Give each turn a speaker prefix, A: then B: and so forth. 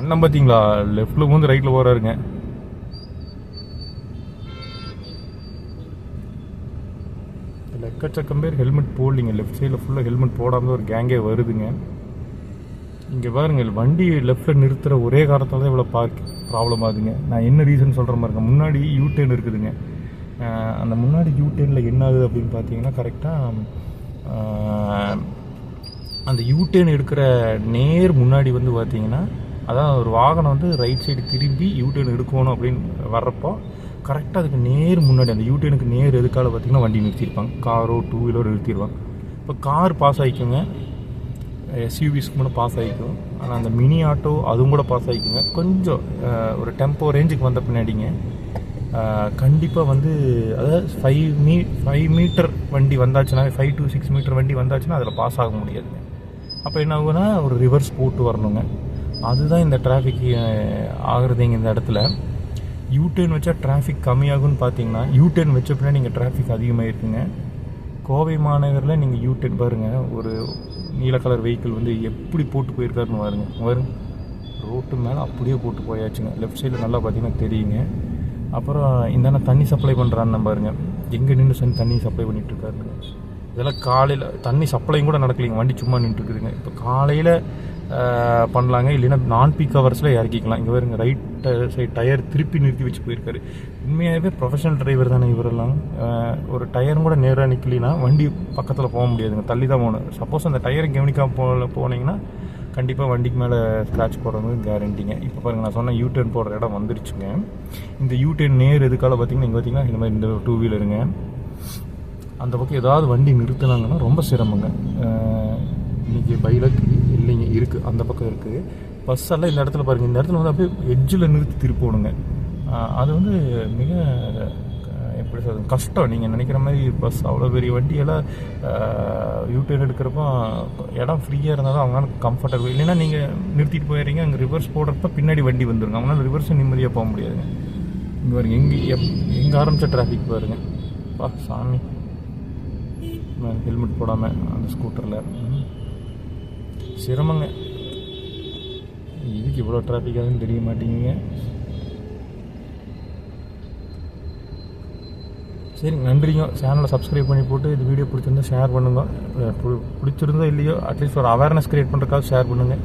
A: அண்ணன் பார்த்தீங்களா, லெஃப்டில் வந்து ரைட்டில் போகிறாருங்க. எக்கச்சக்கம் பேர் ஹெல்மெட் போடலிங்க. லெஃப்ட் சைடில் ஃபுல்லாக ஹெல்மெட் போடாமல் ஒரு கேங்கே வருதுங்க. இங்கே பாருங்கள், வண்டி லெஃப்டில் நிறுத்துகிற ஒரே காரணத்தால் தான் இவ்வளோ ப்ராப்ளம் ஆகுதுங்க. நான் என்ன ரீசன் சொல்கிற மாதிரி இருக்கேன். முன்னாடி யூடர்ன் இருக்குதுங்க. அந்த முன்னாடி யூடர்னில் என்ன ஆகுது அப்படின்னு பார்த்தீங்கன்னா, கரெக்டாக அந்த யூடர்ன் எடுக்கிற நேர் முன்னாடி வந்து பார்த்தீங்கன்னா, அதான் ஒரு வாகனம் வந்து ரைட் சைடு திரும்பி யூடர்ன் எடுக்கணும் அப்படின்னு வர்றப்போ கரெக்டாக அதுக்கு நேர் முன்னாடி அந்த யூடர்னுக்கு நேர் எதுக்கால பார்த்தீங்கன்னா வண்டி நிறுத்தியிருப்பாங்க. காரோ டூ வீலரோ நிறுத்திடுவாங்க. இப்போ கார் பாஸ் ஆகிக்குங்க, எஸ்யூவிஸ்க்கு கூட பாஸ் ஆகிக்கும். ஆனால் அந்த மினி ஆட்டோ அதுவும் கூட பாஸ் ஆகிக்குங்க. கொஞ்சம் ஒரு டெம்போ ரேஞ்சுக்கு வந்த பின்னாடிங்க கண்டிப்பாக வந்து அதாவது 5 மீட்டர் வண்டி வந்தாச்சுன்னா, 5 to 6 மீட்டர் வண்டி வந்தாச்சுன்னா அதில் பாஸ் ஆக முடியாதுங்க. அப்போ என்ன ஆகுனா ஒரு ரிவர்ஸ் போட்டு வரணுங்க. அதுதான் இந்த டிராஃபிக் ஆகுறதுங்க. இந்த இடத்துல யூடர்ன் வச்சா டிராஃபிக் கம்மியாகும்னு பார்த்தீங்கன்னா, யூடர்ன் வச்ச பின்னாடி நீங்கள் டிராஃபிக் அதிகமாகிருக்குங்க. கோவை மாநகரில் நீங்கள் யூடர்ன் பாருங்கள், ஒரு நீல கலர் வெஹிக்கிள் வந்து எப்படி போட்டு போயிருக்காருன்னு பாருங்க. ரோட்டு மேலே அப்படியே போட்டு போயாச்சுங்க. லெஃப்ட் சைடில் நல்லா பார்த்தீங்கன்னா தெரியுங்க. அப்புறம் இந்த தண்ணி சப்ளை பண்ணுறான்னு பாருங்கள், எங்கே நின்று தண்ணி சப்ளை பண்ணிகிட்ருக்காருங்க. இதெல்லாம் காலையில் தண்ணி சப்ளையும் கூட நடக்கலைங்க, வண்டி சும்மா நின்றுட்டுருக்குதுங்க. இப்போ காலையில் பண்ணலாங்க, இல்லைன்னா நான் பீக் ஹவர்ஸில் இறக்கிக்கலாம். இங்கே வருங்க, ரைட் சைடு டயர் திருப்பி நிறுத்தி வச்சு போயிருக்காரு. உண்மையாகவே ப்ரொஃபஷனல் டிரைவர் தானே இவரெல்லாம். ஒரு டயரும் கூட நேராக நிற்கலின்னா வண்டி பக்கத்தில் போக முடியாதுங்க, தள்ளி தான் போகணும். சப்போஸ் அந்த டயரை கவனிக்காமல் போனீங்கன்னா கண்டிப்பாக வண்டிக்கு மேலே ஸ்க்ராட்ச் போடுறது கேரண்டிங்க. இப்போ பாருங்கள், நான் சொன்ன யூடர்ன் போடுற இடம் வந்துருச்சுங்க. இந்த யூடர்ன் நேர் எதுக்கால பார்த்தீங்கன்னா, இங்கே பார்த்தீங்கன்னா இந்த மாதிரி இந்த டூ வீலருங்க அந்த பக்கம் ஏதாவது வண்டி நிறுத்தினாங்கன்னா ரொம்ப சிரமங்க. இன்றைக்கி பைலக்கு இல்லைங்க, இருக்குது, அந்த பக்கம் இருக்குது. பஸ் எல்லாம் இந்த இடத்துல பாருங்கள், இந்த இடத்துல வந்து அப்படியே எட்ஜில் நிறுத்தி திருப்பணுங்க. அது வந்து மிக எப்படி சொல்கிறது, கஷ்டம். நீங்கள் நினைக்கிற மாதிரி பஸ் அவ்வளோ பெரிய வண்டியெல்லாம் யூடர்ன் எடுக்கிறப்போ இடம் ஃப்ரீயாக இருந்தால் தான் அவங்களால கம்ஃபர்டபுள். இல்லைன்னா நீங்கள் நிறுத்திட்டு போயிடுறீங்க, அங்கே ரிவர்ஸ் போடுறப்ப பின்னாடி வண்டி வந்துருங்க, அவங்களால ரிவர்ஸும் நிம்மதியாக போக முடியாதுங்க. இங்கே பாருங்க, எங்கே ஆரம்பித்த டிராஃபிக் பாருங்கள். பா சாமி, ஹெல்மெட் போடாமல் அந்த ஸ்கூட்டரில் சிரமங்க. இதுக்கு இவ்வளோ டிராஃபிக் ஆகுதுன்னு தெரிய மாட்டேங்குங்க. சரி, நன்றிங்க. சேனலை சப்ஸ்கிரைப் பண்ணி போட்டு இது வீடியோ பிடிச்சிருந்தா ஷேர் பண்ணுங்க. பிடிச்சிருந்தோ இல்லையோ அட்லீஸ்ட் ஒரு அவேர்னஸ் க்ரியேட் பண்ணுறதுக்காக ஷேர் பண்ணுங்கள்.